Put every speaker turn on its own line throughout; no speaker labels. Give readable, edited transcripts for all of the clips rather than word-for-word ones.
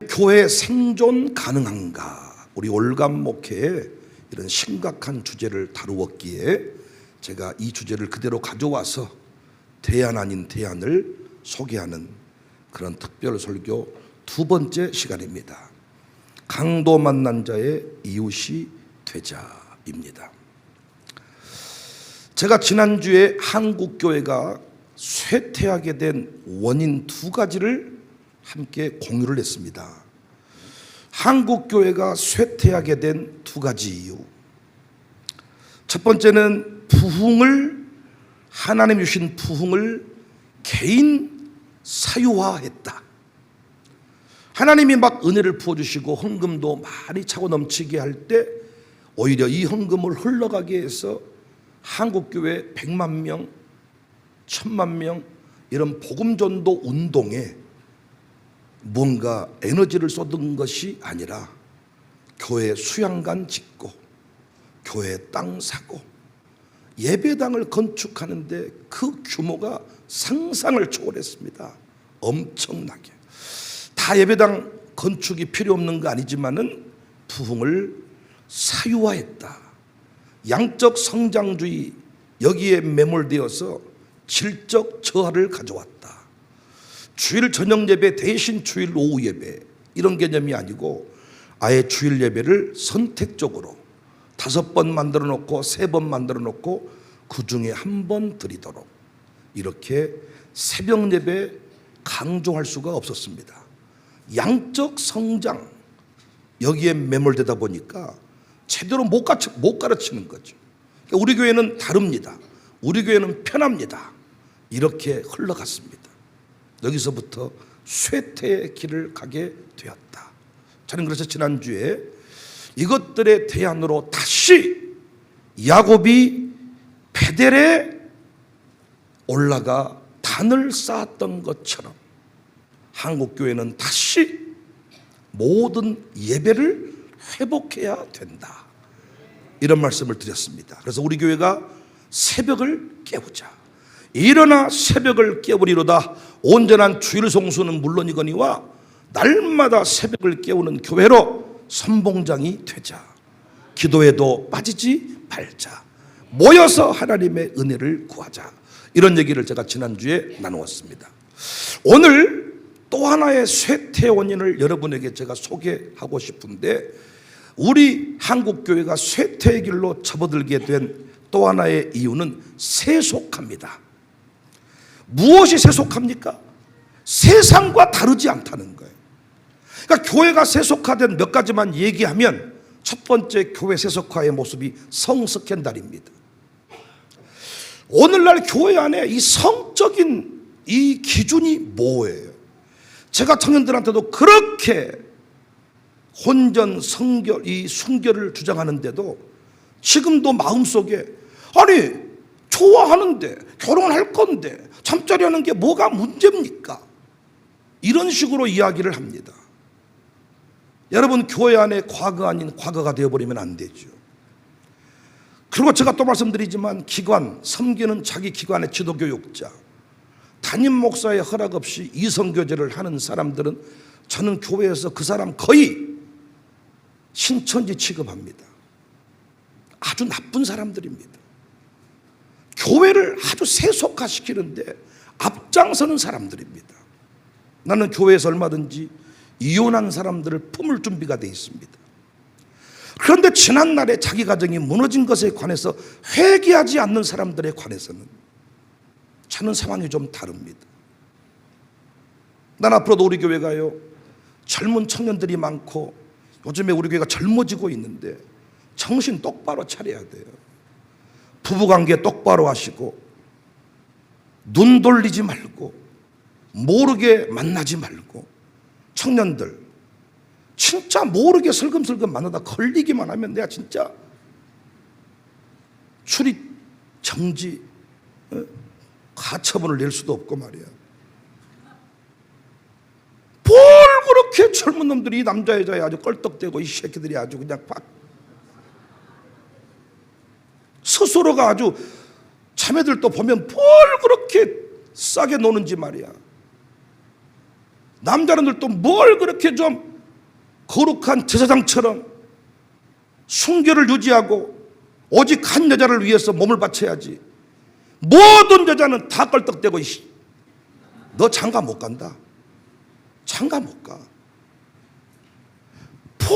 교회 생존 가능한가? 우리 올감 목회에 이런 심각한 주제를 다루었기에 제가 이 주제를 그대로 가져와서 대안 아닌 대안을 소개하는 그런 특별 설교 두 번째 시간입니다. 강도 만난 자의 이웃이 되자입니다. 제가 지난주에 한국교회가 쇠퇴하게 된 원인 두 가지를 함께 공유를 했습니다. 한국교회가 쇠퇴하게 된 두 가지 이유. 첫 번째는 하나님 주신 부흥을 개인 사유화했다. 하나님이 막 은혜를 부어주시고 헌금도 많이 차고 넘치게 할 때 오히려 이 헌금을 흘러가게 해서 한국교회 100만 명, 1000만 명 이런 복음전도 운동에 뭔가 에너지를 쏟은 것이 아니라 교회 수양관 짓고 교회 땅 사고 예배당을 건축하는데 그 규모가 상상을 초월했습니다. 엄청나게. 다 예배당 건축이 필요 없는 거 아니지만은 부흥을 사유화했다. 양적 성장주의 여기에 매몰되어서 질적 저하를 가져왔다. 주일 저녁 예배 대신 주일 오후 예배 이런 개념이 아니고 아예 주일 예배를 선택적으로 5번 만들어 놓고 3번 만들어 놓고 그 중에 1번 드리도록 이렇게 새벽 예배 강조할 수가 없었습니다. 양적 성장 여기에 매몰되다 보니까 제대로 못 가르치는 거죠. 우리 교회는 다릅니다. 우리 교회는 편합니다. 이렇게 흘러갔습니다. 여기서부터 쇠퇴의 길을 가게 되었다. 저는 그래서 지난주에 이것들의 대안으로 다시 야곱이 베델에 올라가 단을 쌓았던 것처럼 한국교회는 다시 모든 예배를 회복해야 된다. 이런 말씀을 드렸습니다. 그래서 우리 교회가 새벽을 깨우자. 일어나 새벽을 깨우리로다. 온전한 주일 송수는 물론이거니와 날마다 새벽을 깨우는 교회로 선봉장이 되자. 기도에도 빠지지 말자. 모여서 하나님의 은혜를 구하자. 이런 얘기를 제가 지난주에 나누었습니다. 오늘 또 하나의 쇠퇴 원인을 여러분에게 제가 소개하고 싶은데 우리 한국교회가 쇠퇴의 길로 접어들게 된 또 하나의 이유는 세속화입니다. 무엇이 세속합니까? 세상과 다르지 않다는 거예요. 그러니까 교회가 세속화된 몇 가지만 얘기하면 첫 번째 교회 세속화의 모습이 성스캔들입니다. 오늘날 교회 안에 이 성적인 이 기준이 뭐예요? 제가 청년들한테도 그렇게 혼전, 성결, 이 순결을 주장하는데도 지금도 마음속에 아니 좋아하는데 결혼할 건데 잠자리 하는 게 뭐가 문제입니까? 이런 식으로 이야기를 합니다. 여러분 교회 안에 과거 아닌 과거가 되어버리면 안 되죠. 그리고 제가 또 말씀드리지만 기관, 섬기는 자기 기관의 지도교육자, 담임 목사의 허락 없이 이성교제를 하는 사람들은 저는 교회에서 그 사람 거의 신천지 취급합니다. 아주 나쁜 사람들입니다. 교회를 아주 세속화시키는데 앞장서는 사람들입니다. 나는 교회에서 얼마든지 이혼한 사람들을 품을 준비가 되어 있습니다. 그런데 지난날에 자기 가정이 무너진 것에 관해서 회개하지 않는 사람들에 관해서는 저는 상황이 좀 다릅니다. 난 앞으로도 우리 교회가요 젊은 청년들이 많고 요즘에 우리 교회가 젊어지고 있는데 정신 똑바로 차려야 돼요. 부부관계 똑바로 하시고 눈 돌리지 말고 모르게 만나지 말고 청년들 진짜 모르게 슬금슬금 만나다 걸리기만 하면 내가 진짜 출입 정지 가처분을 낼 수도 없고 말이야. 뭘 그렇게 젊은 놈들이 남자 여자에 아주 껄떡대고 이 새끼들이 아주 그냥 스스로가 아주 자매들도 보면 뭘 그렇게 싸게 노는지 말이야. 남자들도 뭘 그렇게 좀 거룩한 제사장처럼 순결을 유지하고 오직 한 여자를 위해서 몸을 바쳐야지. 모든 여자는 다 껄떡대고 너 장가 못 간다. 장가 못 가. 볼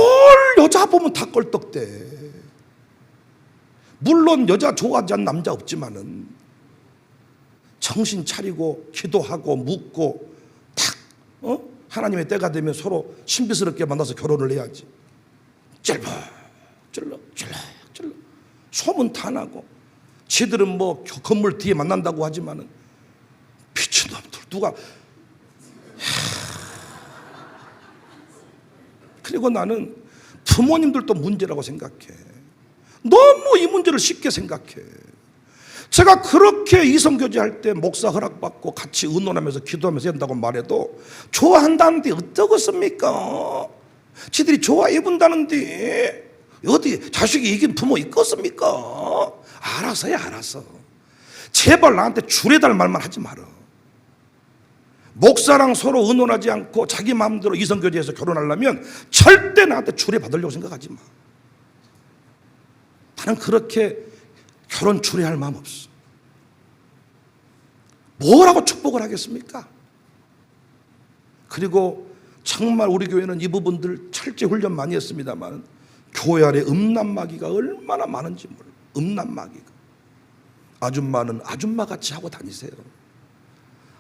여자 보면 다 껄떡대. 물론 여자 좋아하지 않는 남자 없지만은 정신 차리고 기도하고 묻고 탁 하나님의 때가 되면 서로 신비스럽게 만나서 결혼을 해야지. 쩔럭 소문 다 나고 지들은 뭐 건물 뒤에 만난다고 하지만은 미친놈들 누가. 그리고 나는 부모님들도 문제라고 생각해. 너무 이 문제를 쉽게 생각해. 제가 그렇게 이성교제할 때 목사 허락받고 같이 의논하면서 기도하면서 한다고 말해도 좋아한다는데 어떠겠습니까? 지들이 좋아해 본다는데 어디 자식이 이긴 부모 있겠습니까? 알아서 해, 알아서. 제발 나한테 주례달 말만 하지 마라. 목사랑 서로 의논하지 않고 자기 마음대로 이성교제해서 결혼하려면 절대 나한테 주례 받으려고 생각하지 마. 나는 그렇게 결혼 주례할 마음 없어. 뭐라고 축복을 하겠습니까? 그리고 정말 우리 교회는 이 부분들 철저히 훈련 많이 했습니다만 교회 안에 음란마귀가 얼마나 많은지 몰라. 음란마귀가. 아줌마는 아줌마같이 하고 다니세요.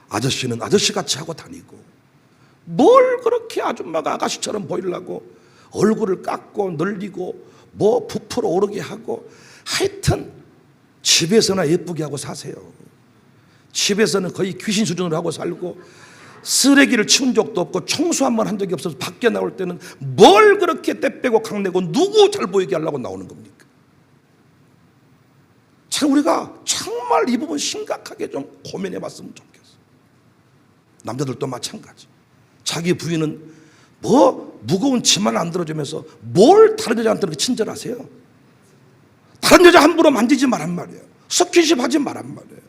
아저씨는 아저씨같이 하고 다니고 뭘 그렇게 아줌마가 아가씨처럼 보이려고 얼굴을 깎고 늘리고 뭐 부풀어 오르게 하고. 하여튼 집에서나 예쁘게 하고 사세요. 집에서는 거의 귀신 수준으로 하고 살고 쓰레기를 치운 적도 없고 청소 한 번 한 적이 없어서 밖에 나올 때는 뭘 그렇게 때 빼고 강내고 누구 잘 보이게 하려고 나오는 겁니까? 참 우리가 정말 이 부분 심각하게 좀 고민해 봤으면 좋겠어. 남자들도 마찬가지. 자기 부인은 뭐 무거운 짐만 안 들어주면서 뭘 다른 여자한테 그렇게 친절하세요? 다른 여자 함부로 만지지 말란 말이에요. 스킨십 하지 말란 말이에요.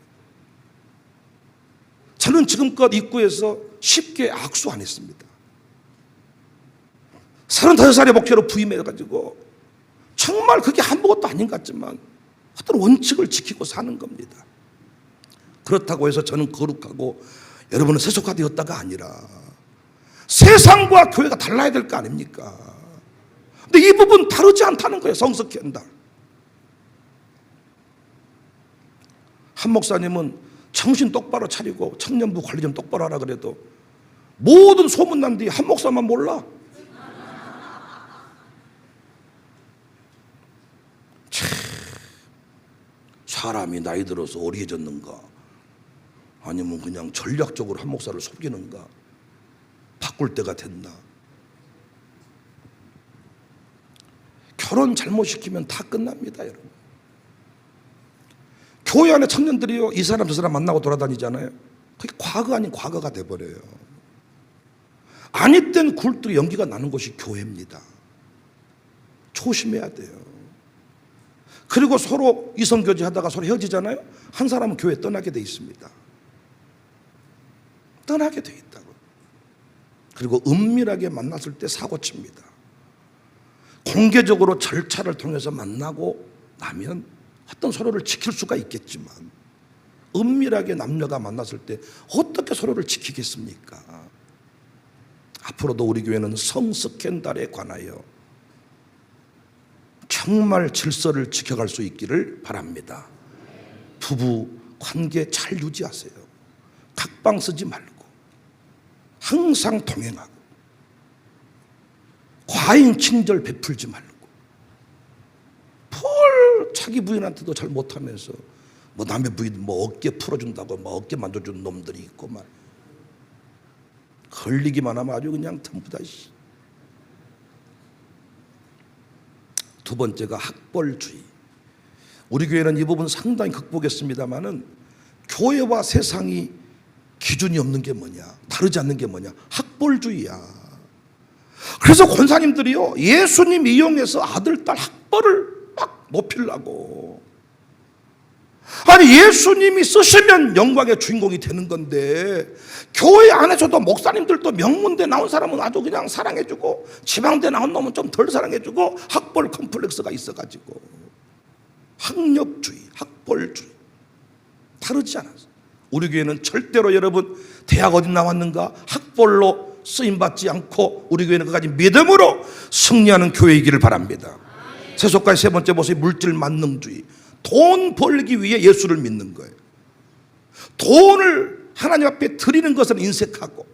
저는 지금껏 입구에서 쉽게 악수 안 했습니다. 35살의 목회로 부임해가지고 정말 그게 아무것도 아닌 것 같지만 어떤 원칙을 지키고 사는 겁니다. 그렇다고 해서 저는 거룩하고 여러분은 세속화되었다가 아니라 세상과 교회가 달라야 될 거 아닙니까? 근데 이 부분 다르지 않다는 거예요. 성숙히 한다. 한 목사님은 정신 똑바로 차리고 청년부 관리 좀 똑바로 하라 그래도 모든 소문난 뒤 한 목사만 몰라. 참, 사람이 나이 들어서 어리해졌는가 아니면 그냥 전략적으로 한 목사를 속이는가 바꿀 때가 됐나. 결혼 잘못시키면 다 끝납니다, 여러분. 교회 안에 청년들이요, 이 사람 저 사람 만나고 돌아다니잖아요. 그게 과거 아닌 과거가 돼버려요. 아니 땐 굴뚝 연기가 나는 곳이 교회입니다. 조심해야 돼요. 그리고 서로 이성교제 하다가 서로 헤어지잖아요. 한 사람은 교회 떠나게 돼 있습니다. 떠나게 돼 있다고. 그리고 은밀하게 만났을 때 사고 칩니다. 공개적으로 절차를 통해서 만나고 나면 어떤 서로를 지킬 수가 있겠지만 은밀하게 남녀가 만났을 때 어떻게 서로를 지키겠습니까? 앞으로도 우리 교회는 성스캔들에 관하여 정말 질서를 지켜갈 수 있기를 바랍니다. 부부 관계 잘 유지하세요. 각방 쓰지 말고 항상 동행하고 과잉 친절 베풀지 말고 뭘 자기 부인한테도 잘 못하면서 뭐 남의 부인 뭐 어깨 풀어준다고 뭐 어깨 만져주는 놈들이 있고 말 걸리기만 하면 아주 그냥 전부 다. 두 번째가 학벌주의. 우리 교회는 이 부분 상당히 극복했습니다마는 교회와 세상이 기준이 없는 게 뭐냐, 다르지 않는 게 뭐냐, 학벌주의야. 그래서 권사님들이요 예수님 이용해서 아들 딸 학벌을 막 높이려고 아니 예수님이 쓰시면 영광의 주인공이 되는 건데 교회 안에서도 목사님들도 명문대 나온 사람은 아주 그냥 사랑해주고 지방대 나온 놈은 좀 덜 사랑해주고 학벌 컴플렉스가 있어가지고 학력주의, 학벌주의 다르지 않아서 우리 교회는 절대로 여러분 대학 어디 나왔는가 학벌로 쓰임받지 않고 우리 교회는 그까지 믿음으로 승리하는 교회이기를 바랍니다. 세속가의 세 번째 모습이 물질 만능주의. 돈 벌기 위해 예수를 믿는 거예요. 돈을 하나님 앞에 드리는 것을 인색하고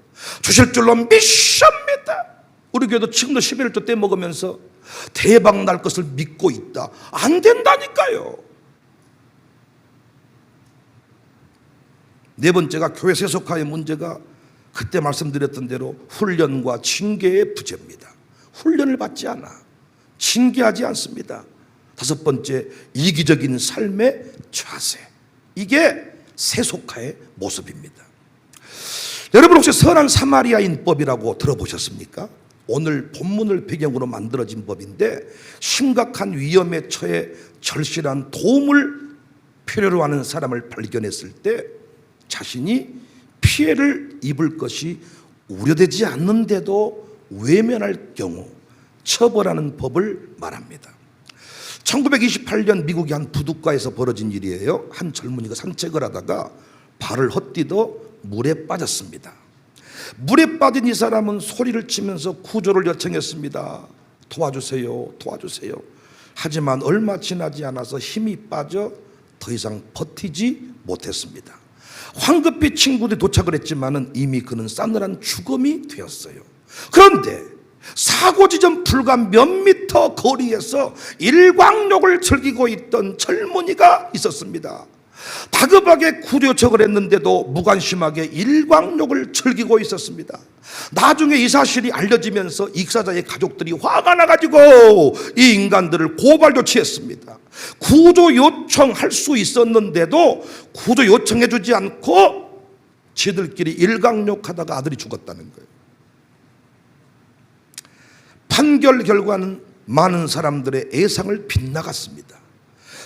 주실 줄로 믿습니다. 우리 교회도 지금도 11조 때 먹으면서 대박 날 것을 믿고 있다. 안 된다니까요. 네 번째가 교회 세속화의 문제가 그때 말씀드렸던 대로 훈련과 징계의 부재입니다. 훈련을 받지 않아. 징계하지 않습니다. 다섯 번째, 이기적인 삶의 자세. 이게 세속화의 모습입니다. 여러분 혹시 선한 사마리아인법이라고 들어보셨습니까? 오늘 본문을 배경으로 만들어진 법인데 심각한 위험에 처해 절실한 도움을 필요로 하는 사람을 발견했을 때 자신이 피해를 입을 것이 우려되지 않는데도 외면할 경우 처벌하는 법을 말합니다. 1928년 미국의 한 부둣가에서 벌어진 일이에요. 한 젊은이가 산책을 하다가 발을 헛디뎌 물에 빠졌습니다. 물에 빠진 이 사람은 소리를 치면서 구조를 요청했습니다. 도와주세요, 도와주세요. 하지만 얼마 지나지 않아서 힘이 빠져 더 이상 버티지 못했습니다. 황급히 친구들이 도착을 했지만 이미 그는 싸늘한 죽음이 되었어요. 그런데 사고 지점 불과 몇 미터 거리에서 일광욕을 즐기고 있던 젊은이가 있었습니다. 다급하게 구조 요청을 했는데도 무관심하게 일광욕을 즐기고 있었습니다. 나중에 이 사실이 알려지면서 익사자의 가족들이 화가 나가지고 이 인간들을 고발 조치했습니다. 구조 요청할 수 있었는데도 구조 요청해주지 않고 지들끼리 일광욕하다가 아들이 죽었다는 거예요. 판결 결과는 많은 사람들의 예상을 빗나갔습니다.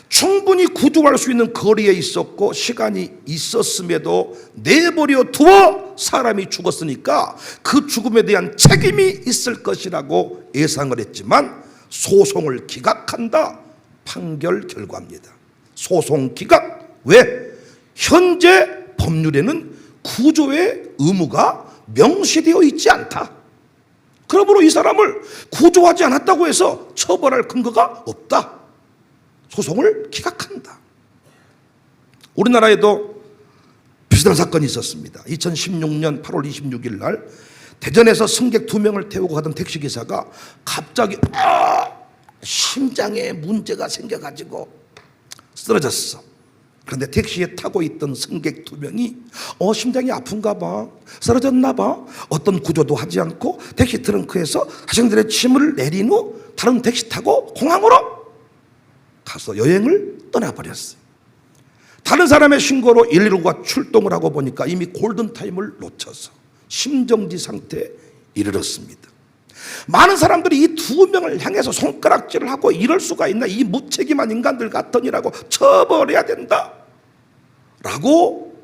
충분히 구조할 수 있는 거리에 있었고 시간이 있었음에도 내버려 두어 사람이 죽었으니까 그 죽음에 대한 책임이 있을 것이라고 예상을 했지만 소송을 기각한다. 판결 결과입니다. 소송 기각. 왜? 현재 법률에는 구조의 의무가 명시되어 있지 않다. 그러므로 이 사람을 구조하지 않았다고 해서 처벌할 근거가 없다. 소송을 기각한다. 우리나라에도 비슷한 사건이 있었습니다. 2016년 8월 26일 날 대전에서 승객 2명을 태우고 가던 택시기사가 갑자기 심장에 문제가 생겨가지고 쓰러졌어. 그런데 택시에 타고 있던 승객 2명이 심장이 아픈가 봐, 쓰러졌나 봐. 어떤 구조도 하지 않고 택시 트렁크에서 자신들의 짐을 내린 후 다른 택시 타고 공항으로 가서 여행을 떠나버렸어요. 다른 사람의 신고로 119가 출동을 하고 보니까 이미 골든타임을 놓쳐서 심정지 상태에 이르렀습니다. 많은 사람들이 이 2명을 향해서 손가락질을 하고 이럴 수가 있나, 이 무책임한 인간들 같으니라고 처벌해야 된다 라고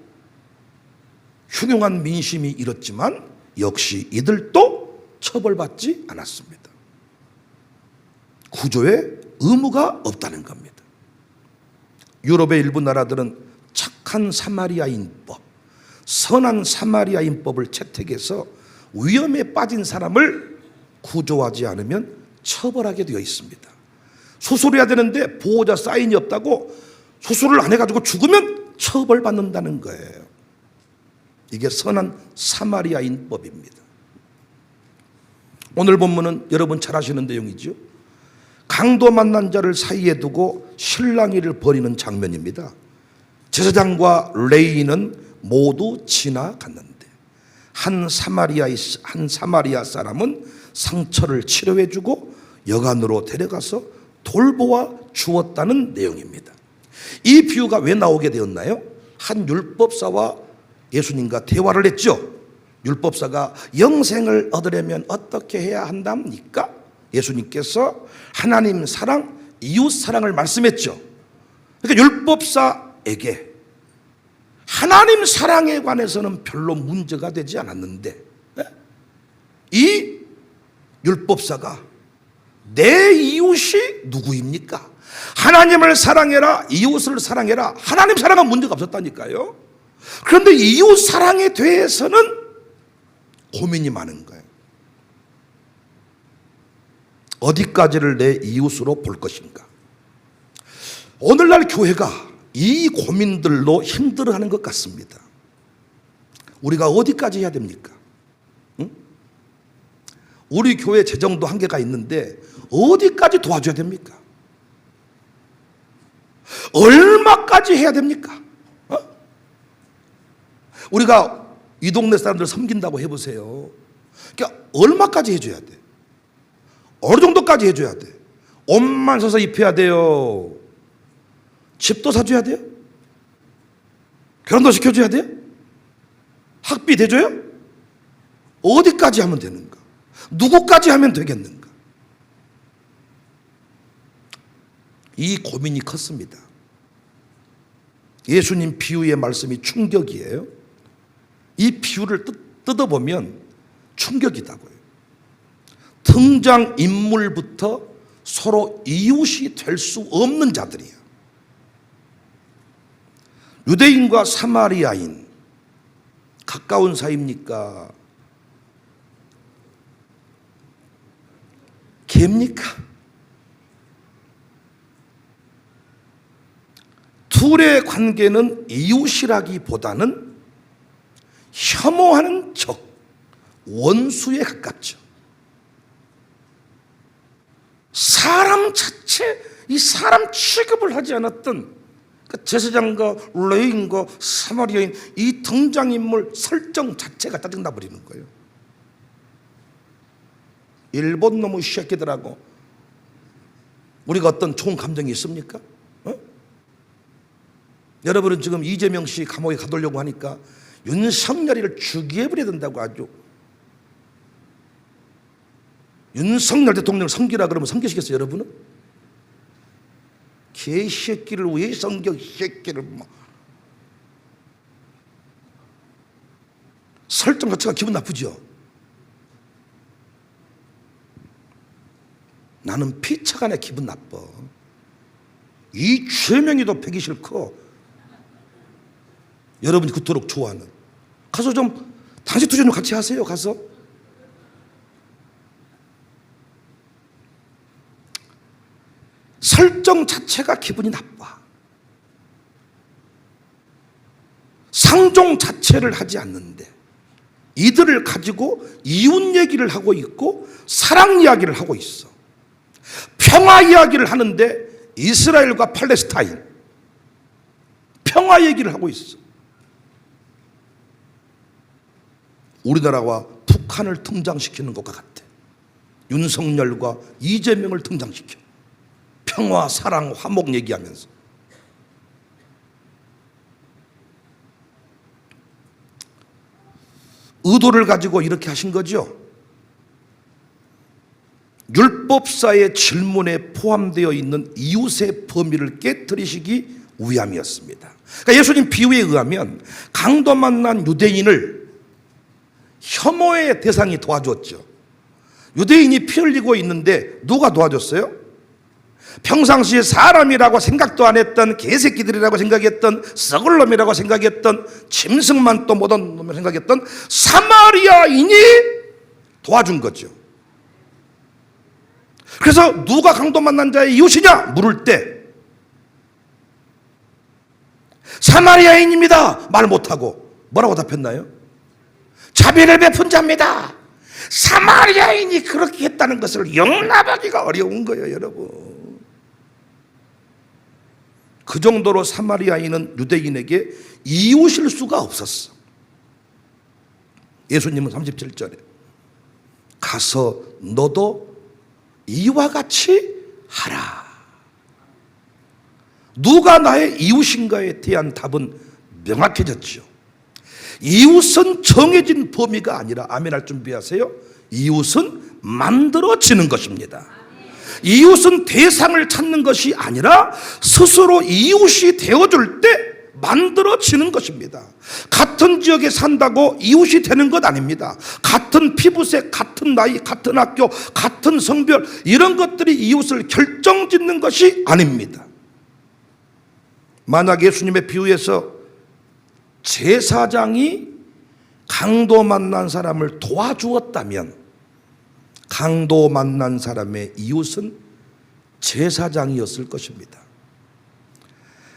흉흉한 민심이 일었지만 역시 이들도 처벌받지 않았습니다. 구조에 의무가 없다는 겁니다. 유럽의 일부 나라들은 착한 사마리아인법, 선한 사마리아인법을 채택해서 위험에 빠진 사람을 구조하지 않으면 처벌하게 되어 있습니다. 수술해야 되는데 보호자 사인이 없다고 수술을 안 해가지고 죽으면 처벌받는다는 거예요. 이게 선한 사마리아인법입니다. 오늘 본문은 여러분 잘 아시는 내용이죠. 강도 만난 자를 사이에 두고 실랑이를 벌이는 장면입니다. 제사장과 레위인은 모두 지나갔는데 한 사마리아 사람은 상처를 치료해주고 여관으로 데려가서 돌보아 주었다는 내용입니다. 이 비유가 왜 나오게 되었나요? 한 율법사와 예수님과 대화를 했죠. 율법사가 영생을 얻으려면 어떻게 해야 한답니까? 예수님께서 하나님 사랑, 이웃 사랑을 말씀했죠. 그러니까 율법사 율법사에게 하나님 사랑에 관해서는 별로 문제가 되지 않았는데 이 율법사가 내 이웃이 누구입니까? 하나님을 사랑해라, 이웃을 사랑해라. 하나님 사랑은 문제가 없었다니까요. 그런데 이웃 사랑에 대해서는 고민이 많은 거예요. 어디까지를 내 이웃으로 볼 것인가? 오늘날 교회가 이 고민들로 힘들어하는 것 같습니다. 우리가 어디까지 해야 됩니까? 응? 우리 교회 재정도 한계가 있는데 어디까지 도와줘야 됩니까? 얼마까지 해야 됩니까? 우리가 이 동네 사람들 섬긴다고 해보세요. 그러니까 얼마까지 해줘야 돼? 어느 정도까지 해줘야 돼? 옷만 사서 입혀야 돼요? 집도 사줘야 돼요? 결혼도 시켜줘야 돼요? 학비 대줘요? 어디까지 하면 되는가? 누구까지 하면 되겠는가? 이 고민이 컸습니다. 예수님 비유의 말씀이 충격이에요. 이 비유를 뜯어보면 충격이다고요. 등장인물부터 서로 이웃이 될 수 없는 자들이에요. 유대인과 사마리아인 가까운 사이입니까? 개입니까? 둘의 관계는 이웃이라기보다는 혐오하는 적, 원수에 가깝죠. 사람 자체, 이 사람 취급을 하지 않았던 제사장과 레위인과 사마리아인 이 등장인물 설정 자체가 짜증나 버리는 거예요. 일본 놈의 새끼들하고 우리가 어떤 좋은 감정이 있습니까? 여러분은 지금 이재명 씨 감옥에 가두려고 하니까 윤석열이를 죽여버려야 된다고 아주. 윤석열 대통령을 섬기라 그러면 섬기시겠어요, 여러분은? 개새끼를 왜 섬겨, 새끼를 막. 설정 자체가 기분 나쁘죠? 나는 피차간에 기분 나빠. 이 죄명이도 패기 싫고 여러분이 그토록 좋아하는, 가서 좀 당시 투쟁 좀 같이 하세요. 가서 설정 자체가 기분이 나빠. 상종 자체를 하지 않는데 이들을 가지고 이웃 얘기를 하고 있고 사랑 이야기를 하고 있어. 평화 이야기를 하는데 이스라엘과 팔레스타인 평화 얘기를 하고 있어. 우리나라와 북한을 등장시키는 것과 같아. 윤석열과 이재명을 등장시켜. 평화, 사랑, 화목 얘기하면서. 의도를 가지고 이렇게 하신 거죠. 율법사의 질문에 포함되어 있는 이웃의 범위를 깨뜨리시기 위함이었습니다. 그러니까 예수님 비유에 의하면 강도 만난 유대인을 혐오의 대상이 도와줬죠. 유대인이 피 흘리고 있는데 누가 도와줬어요? 평상시에 사람이라고 생각도 안 했던 개새끼들이라고 생각했던 썩을 놈이라고 생각했던 짐승만 또 못한 놈이라고 생각했던 사마리아인이 도와준 거죠. 그래서 누가 강도 만난 자의 이웃이냐 물을 때 사마리아인입니다 말 못하고 뭐라고 답했나요? 자비를 베푼 자입니다. 사마리아인이 그렇게 했다는 것을 용납하기가 어려운 거예요, 여러분. 그 정도로 사마리아인은 유대인에게 이웃일 수가 없었어. 예수님은 37절에 가서 너도 이와 같이 하라. 누가 나의 이웃인가에 대한 답은 명확해졌죠. 이웃은 정해진 범위가 아니라, 아멘할 준비하세요. 이웃은 만들어지는 것입니다. 이웃은 대상을 찾는 것이 아니라 스스로 이웃이 되어줄 때 만들어지는 것입니다. 같은 지역에 산다고 이웃이 되는 것 아닙니다. 같은 피부색, 같은 나이, 같은 학교, 같은 성별, 이런 것들이 이웃을 결정짓는 것이 아닙니다. 만약 예수님의 비유에서 제사장이 강도 만난 사람을 도와주었다면 강도 만난 사람의 이웃은 제사장이었을 것입니다.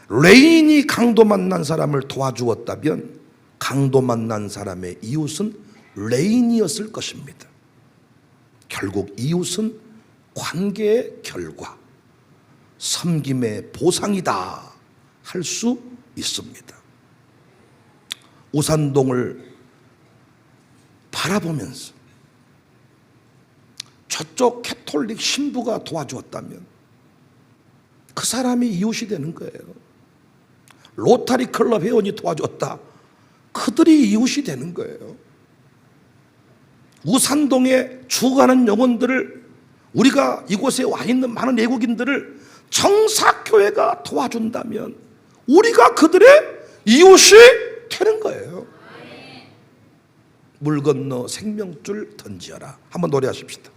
레인이 강도 만난 사람을 도와주었다면 강도 만난 사람의 이웃은 레인이었을 것입니다. 결국 이웃은 관계의 결과, 섬김의 보상이다 할 수 있습니다. 우산동을 바라보면서 저쪽 캐톨릭 신부가 도와주었다면 그 사람이 이웃이 되는 거예요. 로타리 클럽 회원이 도와줬다, 그들이 이웃이 되는 거예요. 우산동에 죽어가는 영혼들을, 우리가 이곳에 와 있는 많은 외국인들을 정사교회가 도와준다면 우리가 그들의 이웃이 되는 거예요. 물 건너 생명줄 던지어라. 한번 노래하십시다.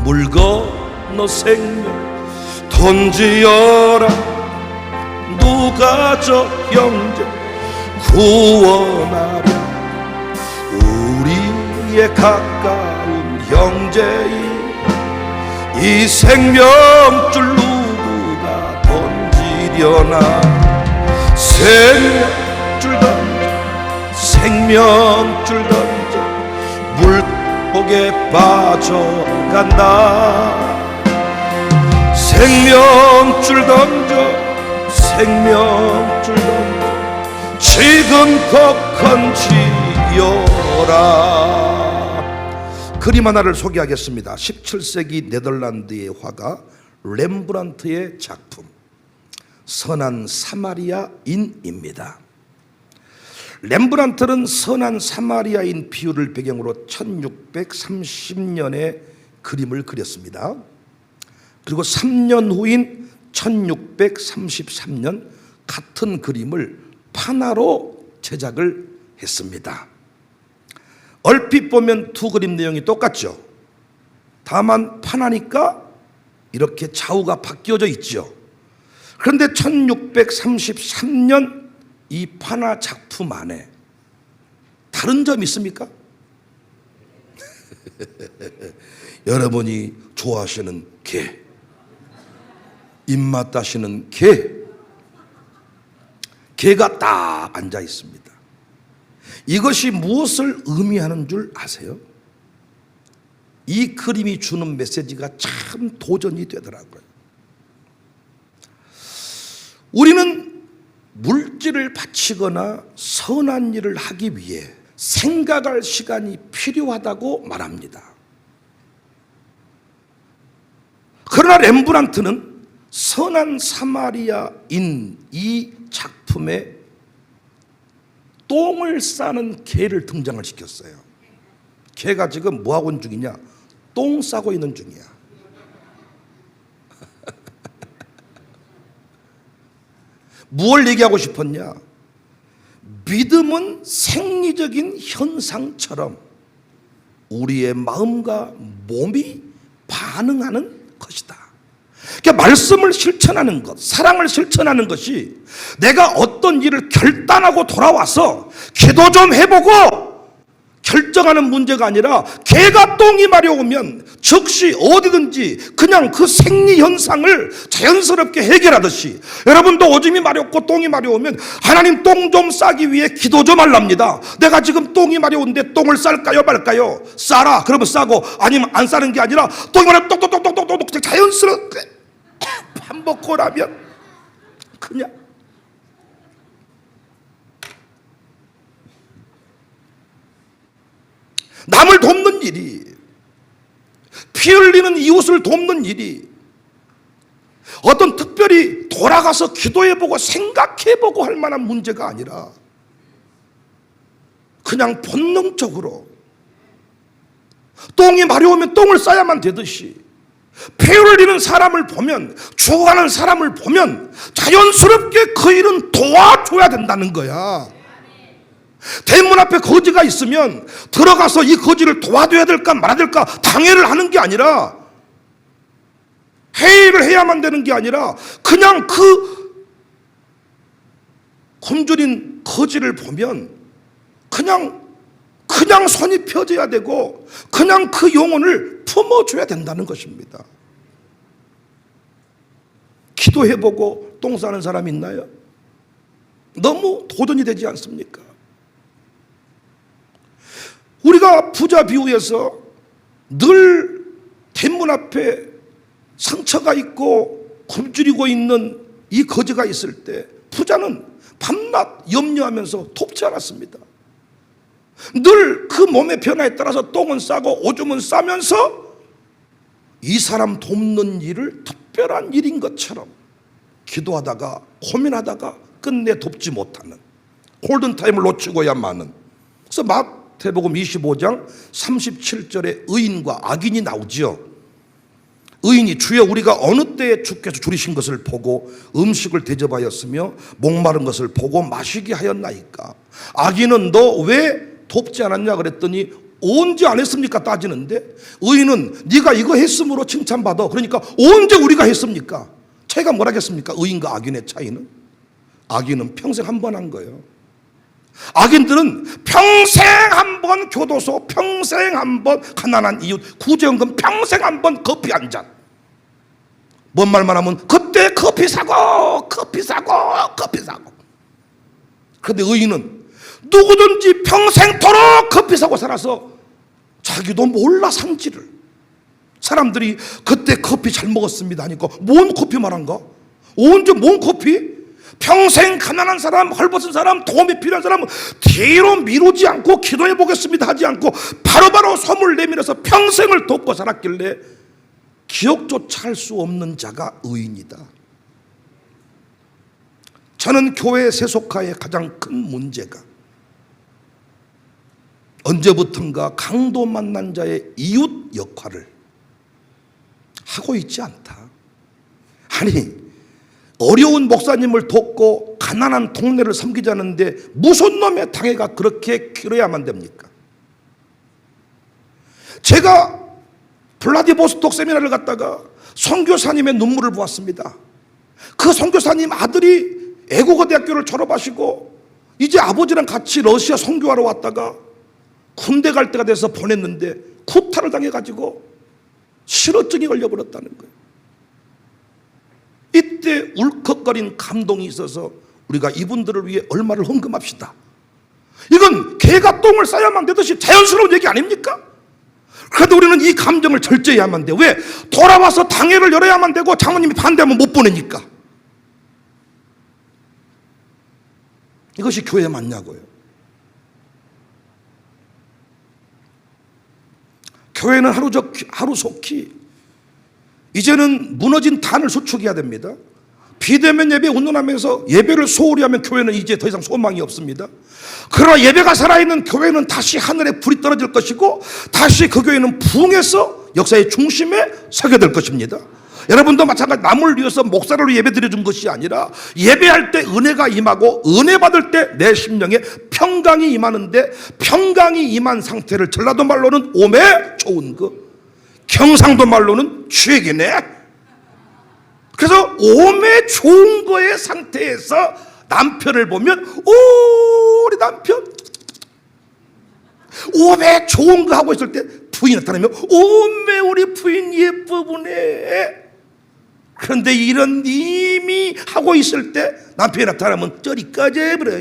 물 건너 생명 던지어라. 누가 저 형제 구원하랴. 우리의 가까운 형제인 이 생명줄 누구가 던지려나. 생명줄 던져, 생명줄 던져, 물속에 빠져간다. 생명줄 던져, 생명줄 던져, 지금껏 건지어라. 그림 하나를 소개하겠습니다. 17세기 네덜란드의 화가 렘브란트의 작품 선한 사마리아인입니다. 렘브란트는 선한 사마리아인 비유를 배경으로 1630년에 그림을 그렸습니다. 그리고 3년 후인 1633년 같은 그림을 판화로 제작을 했습니다. 얼핏 보면 두 그림 내용이 똑같죠. 다만 판화니까 이렇게 좌우가 바뀌어져 있죠. 그런데 1633년 이 판화 작품 안에 다른 점이 있습니까? 여러분이 좋아하시는 개, 입맛 다시는 개가 딱 앉아 있습니다. 이것이 무엇을 의미하는 줄 아세요? 이 그림이 주는 메시지가 참 도전이 되더라고요. 우리는 물질을 바치거나 선한 일을 하기 위해 생각할 시간이 필요하다고 말합니다. 그러나 렘브란트는 선한 사마리아인 이 작품에 똥을 싸는 개를 등장을 시켰어요. 개가 지금 뭐하고 있는 중이냐? 똥 싸고 있는 중이야. 무엇을 얘기하고 싶었냐? 믿음은 생리적인 현상처럼 우리의 마음과 몸이 반응하는 것이다. 그러니까 말씀을 실천하는 것, 사랑을 실천하는 것이 내가 어떤 일을 결단하고 돌아와서 기도 좀 해보고 결정하는 문제가 아니라 개가 똥이 마려우면 즉시 어디든지 그냥 그 생리 현상을 자연스럽게 해결하듯이 여러분도 오줌이 마렵고 똥이 마려우면 하나님 똥 좀 싸기 위해 기도 좀 하랍니다. 내가 지금 똥이 마려운데 똥을 쌀까요 말까요? 싸라. 그러면 싸고, 아니면 안 싸는 게 아니라 똥이 마려 똑똑똑똑똑똑 자연스럽게 밥 먹고 나면 그냥 남을 돕는 일이, 피 흘리는 이웃을 돕는 일이 어떤 특별히 돌아가서 기도해보고 생각해보고 할 만한 문제가 아니라 그냥 본능적으로 똥이 마려우면 똥을 싸야만 되듯이 폐를 흘리는 사람을 보면, 죽어가는 사람을 보면 자연스럽게 그 일은 도와줘야 된다는 거야. 대문 앞에 거지가 있으면 들어가서 이 거지를 도와줘야 될까 말아야 될까 당회를 하는 게 아니라, 회의를 해야만 되는 게 아니라, 그냥 그 굶주린 거지를 보면 그냥 손이 펴져야 되고 그냥 그 영혼을 품어줘야 된다는 것입니다. 기도해보고 똥 싸는 사람 있나요? 너무 도전이 되지 않습니까? 우리가 부자 비유에서 늘 대문 앞에 상처가 있고 굶주리고 있는 이 거지가 있을 때 부자는 밤낮 염려하면서 돕지 않았습니다. 늘 그 몸의 변화에 따라서 똥은 싸고 오줌은 싸면서 이 사람 돕는 일을 특별한 일인 것처럼 기도하다가 고민하다가 끝내 돕지 못하는, 골든타임을 놓치고야 마는. 그래서 마태복음 25장 37절에 의인과 악인이 나오죠. 의인이 주여 우리가 어느 때에 주께서 줄이신 것을 보고 음식을 대접하였으며 목마른 것을 보고 마시게 하였나이까. 악인은 너 왜 돕지 않았냐 그랬더니 언제 안 했습니까 따지는데, 의인은 네가 이거 했으므로 칭찬받아. 그러니까 언제 우리가 했습니까? 차이가 뭐라겠습니까? 의인과 악인의 차이는, 악인은 평생 한 번 한 거예요. 악인들은 평생 한 번 교도소, 평생 한 번 가난한 이웃, 구제연금 평생 한 번 커피 한 잔. 뭔 말만 하면 그때 커피 사고. 그런데 의인은 누구든지 평생토록 커피 사고 살아서 자기도 몰라 산지를. 사람들이 그때 커피 잘 먹었습니다 하니까 뭔 커피 말한가? 언제 뭔 커피? 평생 가난한 사람, 헐벗은 사람, 도움이 필요한 사람은 뒤로 미루지 않고 기도해 보겠습니다 하지 않고 바로바로 손을 내밀어서 평생을 돕고 살았길래 기억조차 할 수 없는 자가 의인이다. 저는 교회 세속화의 가장 큰 문제가 언제부턴가 강도 만난 자의 이웃 역할을 하고 있지 않다. 아니, 어려운 목사님을 돕고 가난한 동네를 섬기자는데 무슨 놈의 당회가 그렇게 길어야만 됩니까? 제가 블라디보스톡 세미나를 갔다가 선교사님의 눈물을 보았습니다. 그 선교사님 아들이 애국어 대학교를 졸업하시고 이제 아버지랑 같이 러시아 선교하러 왔다가 군대 갈 때가 돼서 보냈는데 구타를 당해가지고 실어증이 걸려버렸다는 거예요. 이때 울컥거린 감동이 있어서 우리가 이분들을 위해 얼마를 헌금합시다. 이건 개가 똥을 싸야만 되듯이 자연스러운 얘기 아닙니까? 그래도 우리는 이 감정을 절제해야만 돼. 왜? 돌아와서 당회를 열어야만 되고 장모님이 반대하면 못 보내니까. 이것이 교회 맞냐고요. 교회는 하루속히 이제는 무너진 단을 수축해야 됩니다. 비대면 예배 운운하면서 예배를 소홀히 하면 교회는 이제 더 이상 소망이 없습니다. 그러나 예배가 살아있는 교회는 다시 하늘에 불이 떨어질 것이고 다시 그 교회는 부흥해서 역사의 중심에 서게 될 것입니다. 여러분도 마찬가지, 남을 위해서 목사를 위해 예배 드려준 것이 아니라 예배할 때 은혜가 임하고 은혜 받을 때 내 심령에 평강이 임하는데, 평강이 임한 상태를 전라도 말로는 오매 좋은 거, 경상도 말로는 쥐에게네. 그래서 오매 좋은 거의 상태에서 남편을 보면 우리 남편 오매 좋은 거 하고 있을 때 부인이 나타나면 오매 우리 부인 예쁘구네. 그런데 이런 이미 하고 있을 때 남편이 나타나면 쩌리 꺼져버려.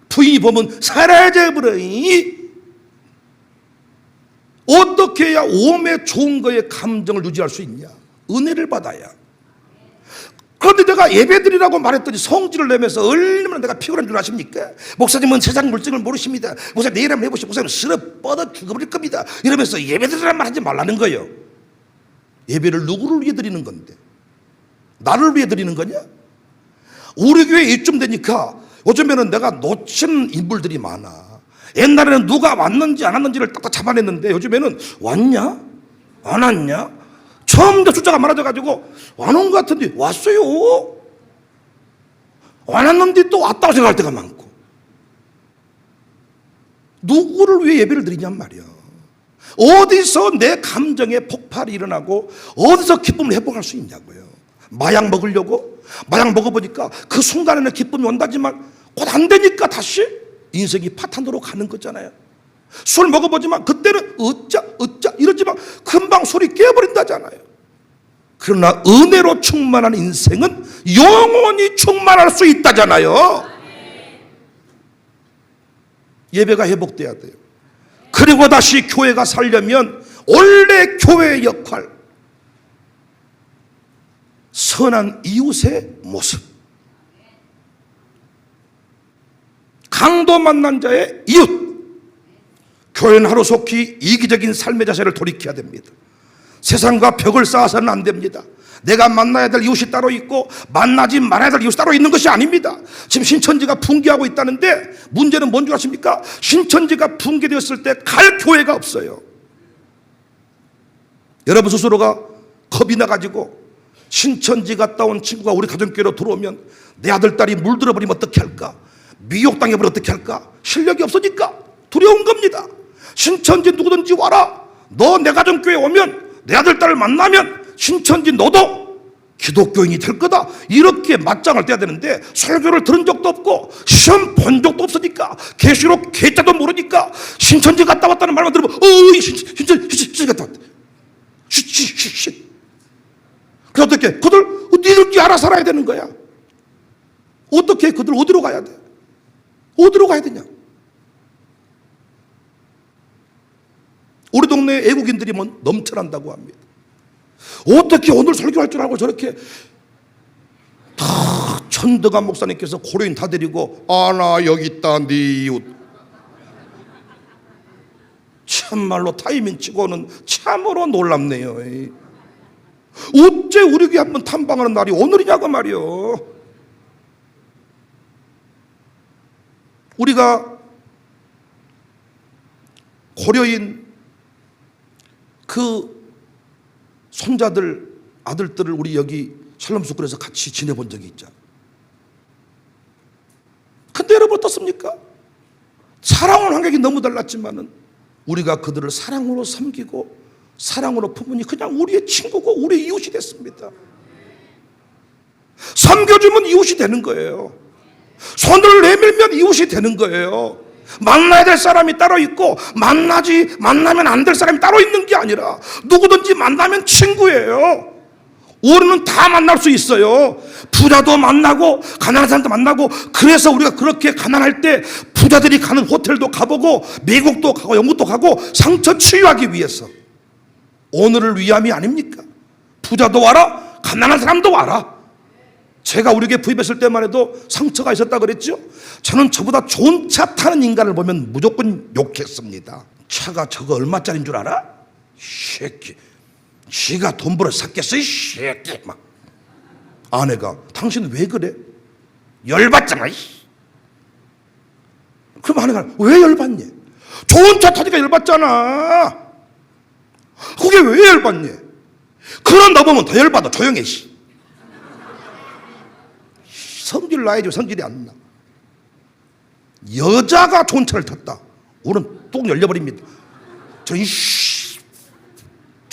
부인이 보면 사라져버려. 어떻게 해야 오매 좋은 거에 감정을 유지할 수 있냐? 은혜를 받아야. 그런데 내가 예배드리라고 말했더니 성질을 내면서 얼마나 내가 피곤한 줄 아십니까? 목사님은 세상 물정을 모르십니다. 목사님 내일 한번 해보시고 목사님 쓸어 뻗어 죽어버릴 겁니다. 이러면서 예배드리라는 말 하지 말라는 거예요. 예배를 누구를 위해 드리는 건데? 나를 위해 드리는 거냐? 우리 교회 이쯤 되니까 요즘에는 내가 놓치는 인물들이 많아. 옛날에는 누가 왔는지 안 왔는지를 딱딱 잡아냈는데 요즘에는 왔냐? 안 왔냐? 점점 숫자가 많아져가지고 안 온 것 같은데 왔어요. 안 왔는데 또 왔다고 생각할 때가 많고. 누구를 위해 예배를 드리냔 말이야. 어디서 내 감정의 폭발이 일어나고 어디서 기쁨을 회복할 수 있냐고요. 마약 먹으려고? 마약 먹어보니까 그 순간에는 기쁨이 온다지만 곧 안 되니까 다시 인생이 파탄으로 가는 거잖아요. 술 먹어보지만 그때는 어짜 이러지만 금방 술이 깨어버린다잖아요. 그러나 은혜로 충만한 인생은 영원히 충만할 수 있다잖아요. 예배가 회복돼야 돼요. 그리고 다시 교회가 살려면 원래 교회의 역할, 선한 이웃의 모습, 강도 만난 자의 이웃. 교회는 하루속히 이기적인 삶의 자세를 돌이켜야 됩니다. 세상과 벽을 쌓아서는 안 됩니다. 내가 만나야 될 이웃이 따로 있고 만나지 말아야 될 이웃이 따로 있는 것이 아닙니다. 지금 신천지가 붕괴하고 있다는데 문제는 뭔 줄 아십니까? 신천지가 붕괴되었을 때 갈 교회가 없어요. 여러분 스스로가 겁이 나가지고 신천지 갔다 온 친구가 우리 가정교회로 들어오면 내 아들 딸이 물들어 버리면 어떻게 할까? 미혹당해버리면 어떻게 할까? 실력이 없으니까 두려운 겁니다. 신천지 누구든지 와라. 너 내 가정교회 오면 내 아들 딸을 만나면 신천지 너도 기독교인이 될 거다. 이렇게 맞짱을 떼야 되는데 설교를 들은 적도 없고 시험 본 적도 없으니까 계시록 계자도 모르니까 신천지 갔다 왔다는 말만 들으면 신천지 갔다 왔다. 그래서 어떻게 그들 니들끼리 알아 살아야 되는 거야. 어떻게 그들 어디로 가야 돼? 어디로 가야 되냐? 우리 동네에 애국인들이 넘쳐난다고 합니다. 어떻게 오늘 설교할 줄 알고 저렇게 다 천덕한 목사님께서 고려인 다 데리고 나 여기 있다 네 이웃. 참말로 타이밍 치고는 참으로 놀랍네요. 어째 우리 교회 한번 탐방하는 날이 오늘이냐고 말이요. 우리가 고려인 그 손자들, 아들들을 우리 여기 샬롬스쿨에서 같이 지내본 적이 있잖아. 근데 여러분 어떻습니까? 살아온 환경이 너무 달랐지만은 우리가 그들을 사랑으로 섬기고 사랑으로 품으니 그냥 우리의 친구고 우리의 이웃이 됐습니다. 섬겨주면 이웃이 되는 거예요. 손을 내밀면 이웃이 되는 거예요. 만나야 될 사람이 따로 있고 만나면 안 될 사람이 따로 있는 게 아니라 누구든지 만나면 친구예요. 우리는 다 만날 수 있어요. 부자도 만나고 가난한 사람도 만나고. 그래서 우리가 그렇게 가난할 때 부자들이 가는 호텔도 가보고 미국도 가고 영국도 가고 상처 치유하기 위해서. 오늘을 위함이 아닙니까? 부자도 와라, 가난한 사람도 와라. 제가 우리 교회 부임했을 때만 해도 상처가 있었다 그랬죠? 저는 저보다 좋은 차 타는 인간을 보면 무조건 욕했습니다. 차가 저거 얼마짜리인 줄 알아? 새끼. 지가 돈 벌어 샀겠어? 이 새끼. 막. 아내가 당신 왜 그래? 열받잖아. 그럼 아내가 왜 열받니? 좋은 차 타니까 열받잖아. 그게 왜 열받니? 그런 너 보면 더 열받아. 조용해. 성질 나야죠. 성질이 안 나. 여자가 좋은 차를 탔다. 우리는 뚝 열려버립니다. 저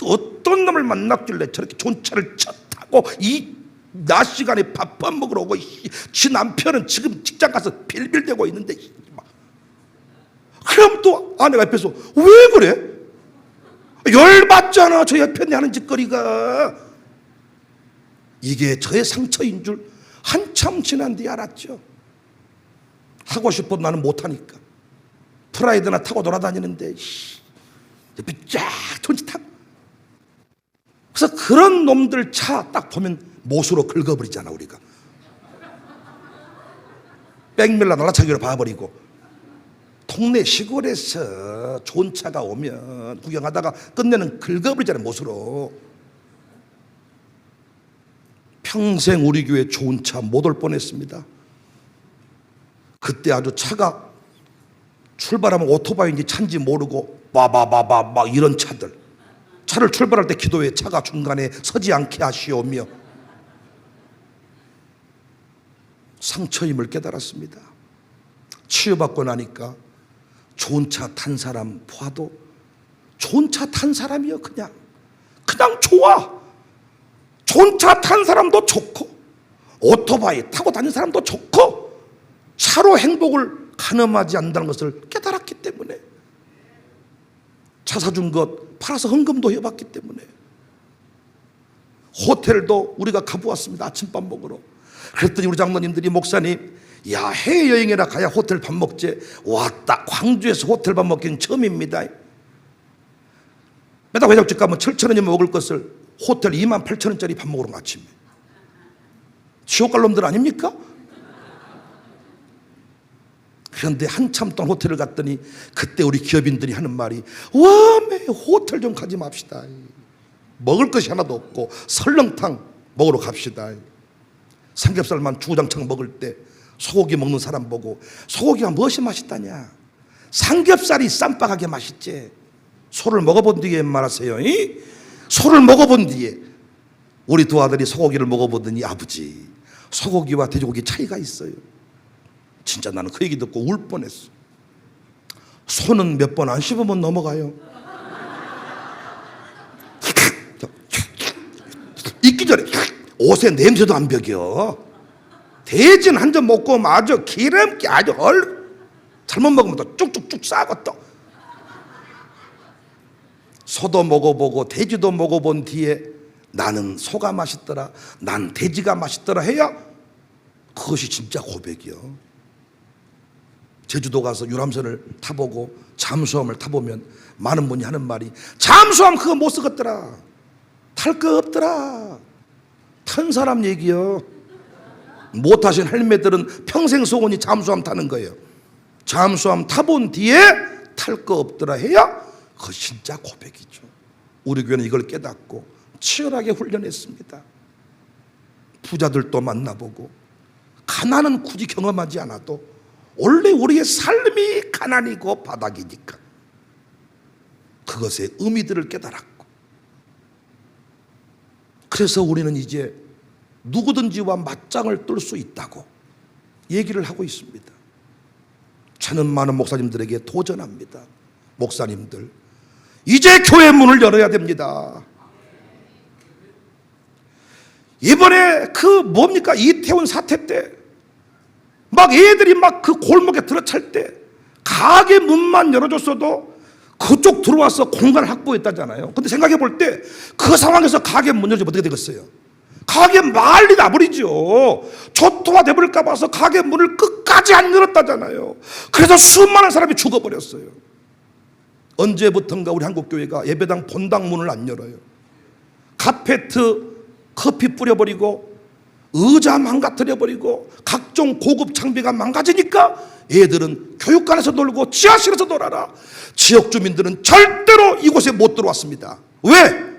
어떤 놈을 만났길래 저렇게 좋은 차를 타고 이 낮 시간에 밥 먹으러 오고 지 남편은 지금 직장 가서 빌빌대고 있는데 그럼 또 아내가 옆에서 왜 그래? 열받잖아. 저 옆에 하는 짓거리가. 이게 저의 상처인 줄 한참 지난 뒤에 알았죠. 하고 싶어도 나는 못하니까 프라이드나 타고 돌아다니는데 옆에 쫙 돈치 타고. 그래서 그런 놈들 차 딱 보면 못으로 긁어버리잖아. 우리가 백밀라 날라차기로 봐버리고. 동네 시골에서 좋은 차가 오면 구경하다가 끝내는 긁어버리잖아요. 못으로. 평생 우리 교회 좋은 차 못 올 뻔했습니다. 그때 아주 차가 출발하면 오토바이인지 차인지 모르고 바바바바 막 이런 차들, 차를 출발할 때 기도해 차가 중간에 서지 않게 하시오며 상처임을 깨달았습니다. 치유받고 나니까 좋은 차 탄 사람 봐도 좋은 차 탄 사람이요, 그냥 좋아. 좋은 차 탄 사람도 좋고 오토바이 타고 다니는 사람도 좋고 차로 행복을 가늠하지 않는다는 것을 깨달았기 때문에, 차 사준 것 팔아서 헌금도 해봤기 때문에, 호텔도 우리가 가보았습니다. 아침밥 먹으러. 그랬더니 우리 장로님들이, 목사님, 야, 해외여행이나 가야 호텔 밥 먹지, 왔다 광주에서 호텔 밥 먹기는 처음입니다. 매달 회장집 가면 7,000원이면 먹을 것을 호텔 28,000원짜리 밥 먹으러 온 아침에. 지옥 갈 놈들 아닙니까? 그런데 한참 동안 호텔을 갔더니 그때 우리 기업인들이 하는 말이, 왜 호텔 좀 가지 맙시다. 먹을 것이 하나도 없고 설렁탕 먹으러 갑시다. 삼겹살만 주구장창 먹을 때 소고기 먹는 사람 보고, 소고기가 무엇이 맛있다냐, 삼겹살이 쌈박하게 맛있지. 소를 먹어본 뒤에 말하세요. 소를 먹어본 뒤에. 우리 두 아들이 소고기를 먹어보더니, 아버지, 소고기와 돼지고기 차이가 있어요. 진짜 나는 그 얘기 듣고 울 뻔했어. 소는 몇 번 안 씹으면 넘어가요. 익기 전에 옷에 냄새도 안 배겨. 돼지는 한 점 먹고 아주 기름기 아주 잘못 먹으면 또 쭉쭉쭉 싸고, 또 소도 먹어보고 돼지도 먹어본 뒤에 나는 소가 맛있더라, 난 돼지가 맛있더라 해야 그것이 진짜 고백이요. 제주도 가서 유람선을 타보고 잠수함을 타보면 많은 분이 하는 말이, 잠수함 그거 못 쓰겠더라, 탈 거 없더라. 탄 사람 얘기요. 못 타신 할매들은 평생 소원이 잠수함 타는 거예요. 잠수함 타본 뒤에 탈 거 없더라 해야 그거 진짜 고백이죠. 우리 교회는 이걸 깨닫고 치열하게 훈련했습니다. 부자들도 만나보고, 가난은 굳이 경험하지 않아도 원래 우리의 삶이 가난이고 바닥이니까 그것의 의미들을 깨달았고, 그래서 우리는 이제 누구든지와 맞짱을 뜰 수 있다고 얘기를 하고 있습니다. 저는 많은 목사님들에게 도전합니다. 목사님들, 이제 교회 문을 열어야 됩니다. 이번에 이태원 사태 때 막 애들이 막 그 골목에 들어찰 때 가게 문만 열어줬어도 그쪽 들어와서 공간을 확보했다잖아요. 근데 생각해 볼 때 그 상황에서 가게 문 열어주면 어떻게 되겠어요? 가게 난리 나버리죠. 초토화 돼버릴까 봐서 가게 문을 끝까지 안 열었다잖아요. 그래서 수많은 사람이 죽어버렸어요. 언제부턴가 우리 한국교회가 예배당 본당 문을 안 열어요. 카페트 커피 뿌려버리고 의자 망가뜨려버리고 각종 고급 장비가 망가지니까 애들은 교육관에서 놀고 지하실에서 놀아라. 지역 주민들은 절대로 이곳에 못 들어왔습니다. 왜?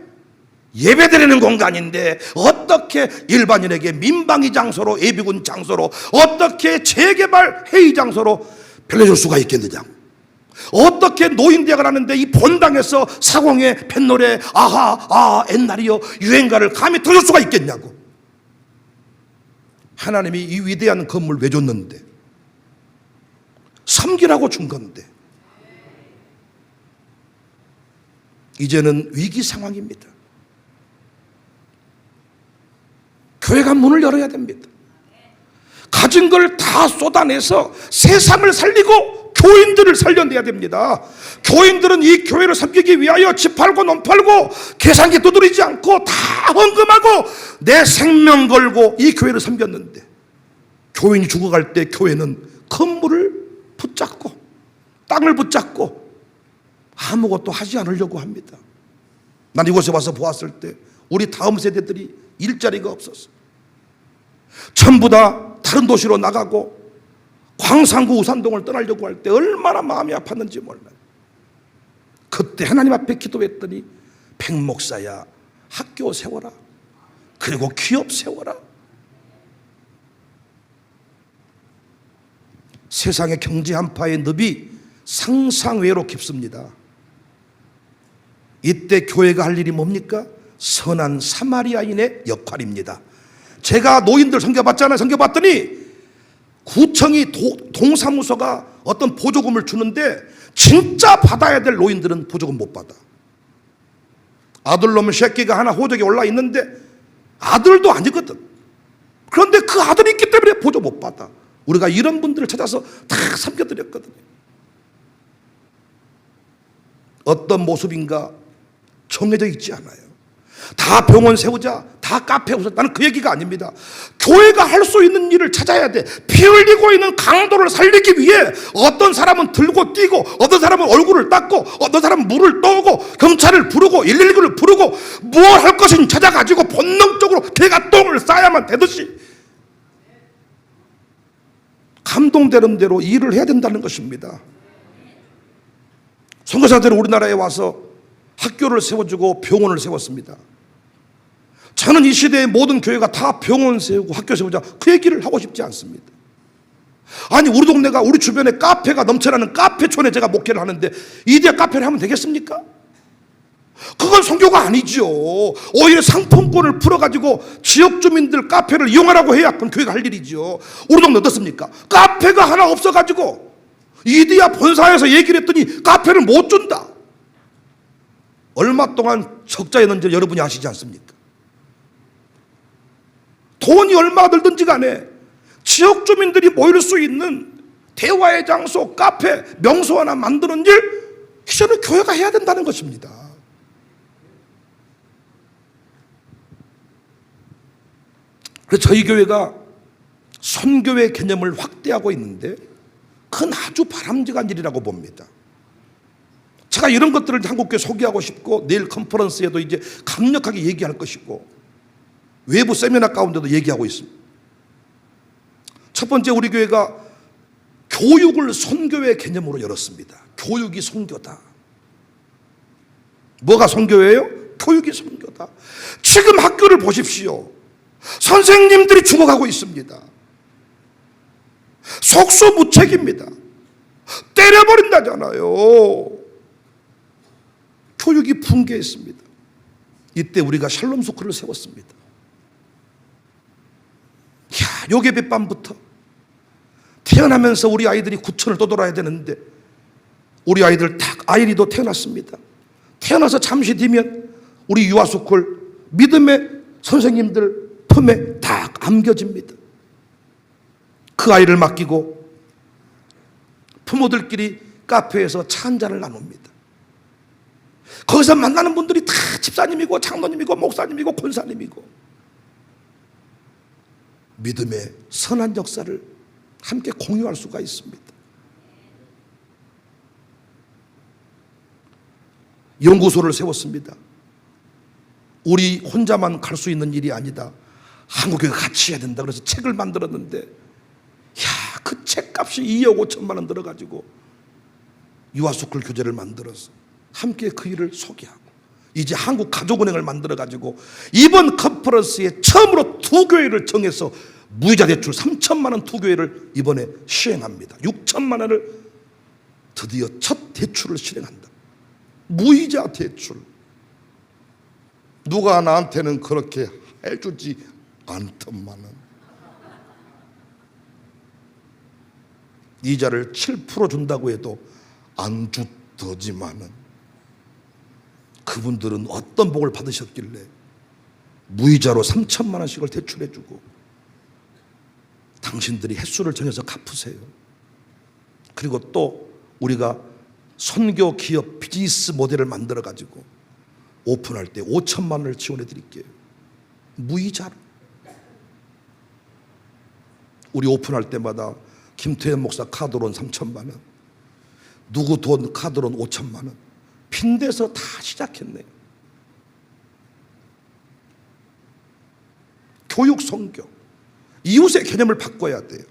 예배드리는 공간인데 어떻게 일반인에게 민방위 장소로, 예비군 장소로, 어떻게 재개발 회의 장소로 빌려줄 수가 있겠느냐. 어떻게 노인대학을 하는데 이 본당에서 사공의 뱃노래 아하 옛날이요 유행가를 감히 들을 수가 있겠냐고. 하나님이 이 위대한 건물 왜 줬는데, 섬기라고 준 건데. 이제는 위기 상황입니다. 교회가 문을 열어야 됩니다. 가진 걸 다 쏟아내서 세상을 살리고 교인들을 살려내야 됩니다. 교인들은 이 교회를 섬기기 위하여 집 팔고 논 팔고 계산기 두드리지 않고 다 헌금하고 내 생명 걸고 이 교회를 섬겼는데, 교인이 죽어갈 때 교회는 건물을 붙잡고 땅을 붙잡고 아무것도 하지 않으려고 합니다. 난 이곳에 와서 보았을 때 우리 다음 세대들이 일자리가 없었어. 전부 다 다른 도시로 나가고 광산구 우산동을 떠나려고 할 때 얼마나 마음이 아팠는지 몰라요. 그때 하나님 앞에 기도했더니, 백목사야 학교 세워라, 그리고 기업 세워라. 세상의 경제 한파의 늪이 상상 외로 깊습니다. 이때 교회가 할 일이 뭡니까? 선한 사마리아인의 역할입니다. 제가 노인들 섬겨봤잖아요. 섬겨봤더니 구청이 동사무소가 어떤 보조금을 주는데 진짜 받아야 될 노인들은 보조금 못 받아. 아들놈 새끼가 하나 호적에 올라 있는데 아들도 아니거든. 그런데 그 아들이 있기 때문에 보조 못 받아. 우리가 이런 분들을 찾아서 다 섬겨드렸거든요. 어떤 모습인가 정해져 있지 않아요. 다 병원 세우자, 다 카페 세우자. 나는 그 얘기가 아닙니다. 교회가 할 수 있는 일을 찾아야 돼. 피 흘리고 있는 강도를 살리기 위해 어떤 사람은 들고 뛰고, 어떤 사람은 얼굴을 닦고, 어떤 사람은 물을 떠오고, 경찰을 부르고 119를 부르고, 뭘 할 것인지 찾아가지고 본능적으로 개가 똥을 싸야만 되듯이 감동되는 대로 일을 해야 된다는 것입니다. 선교사들은 우리나라에 와서 학교를 세워주고 병원을 세웠습니다. 저는 이 시대의 모든 교회가 다 병원 세우고 학교 세우자, 그 얘기를 하고 싶지 않습니다. 아니, 우리 동네가, 우리 주변에 카페가 넘쳐나는 카페촌에 제가 목회를 하는데 이대 카페를 하면 되겠습니까? 그건 선교가 아니죠. 오히려 상품권을 풀어가지고 지역 주민들 카페를 이용하라고 해야 그건 교회가 할 일이죠. 우리 동네 어떻습니까? 카페가 하나 없어가지고 이디야 본사에서 얘기를 했더니 카페를 못 준다. 얼마 동안 적자였는지 여러분이 아시지 않습니까? 돈이 얼마가 들든지 간에 지역 주민들이 모일 수 있는 대화의 장소, 카페, 명소 하나 만드는 일, 이제는 교회가 해야 된다는 것입니다. 그래서 저희 교회가 선교회 개념을 확대하고 있는데 그건 아주 바람직한 일이라고 봅니다. 제가 이런 것들을 한국교회 소개하고 싶고 내일 컨퍼런스에도 이제 강력하게 얘기할 것이고 외부 세미나 가운데도 얘기하고 있습니다. 첫 번째, 우리 교회가 교육을 선교의 개념으로 열었습니다. 교육이 선교다. 뭐가 선교예요? 교육이 선교다. 지금 학교를 보십시오. 선생님들이 죽어가고 있습니다. 속수무책입니다. 때려버린다잖아요. 교육이 붕괴했습니다. 이때 우리가 샬롬 스쿨을 세웠습니다. 요괴뱃밤부터 태어나면서 우리 아이들이 구천을 떠돌아야 되는데 우리 아이들 딱 아이리도 태어났습니다. 태어나서 잠시 뒤면 우리 유아스쿨 믿음의 선생님들 품에 딱 안겨집니다. 그 아이를 맡기고 부모들끼리 카페에서 차 한잔을 나눕니다. 거기서 만나는 분들이 다 집사님이고 장로님이고 목사님이고 권사님이고 믿음의 선한 역사를 함께 공유할 수가 있습니다. 연구소를 세웠습니다. 우리 혼자만 갈 수 있는 일이 아니다. 한국교회가 같이 해야 된다. 그래서 책을 만들었는데 그 책값이 2억 5천만 원 들어가지고 유아스쿨 교재를 만들어서 함께 그 일을 소개하고 이제 한국가족은행을 만들어가지고 이번 컨퍼런스에 처음으로 두 교회를 정해서 무이자 대출 3천만 원 두 교회를 이번에 시행합니다. 6천만 원을 드디어 첫 대출을 실행한다. 무이자 대출. 누가 나한테는 그렇게 해주지 않더만은. 이자를 7% 준다고 해도 안 주더지만은 그분들은 어떤 복을 받으셨길래 무이자로 3천만 원씩을 대출해주고 당신들이 횟수를 정해서 갚으세요. 그리고 또 우리가 선교 기업 비즈니스 모델을 만들어 가지고 오픈할 때 5천만 원을 지원해 드릴게요. 무이자로. 우리 오픈할 때마다 김태현 목사 카드론 3천만 원, 누구 돈 카드론 5천만 원, 빈대서 다 시작했네요. 교육 선교, 이웃의 개념을 바꿔야 돼요.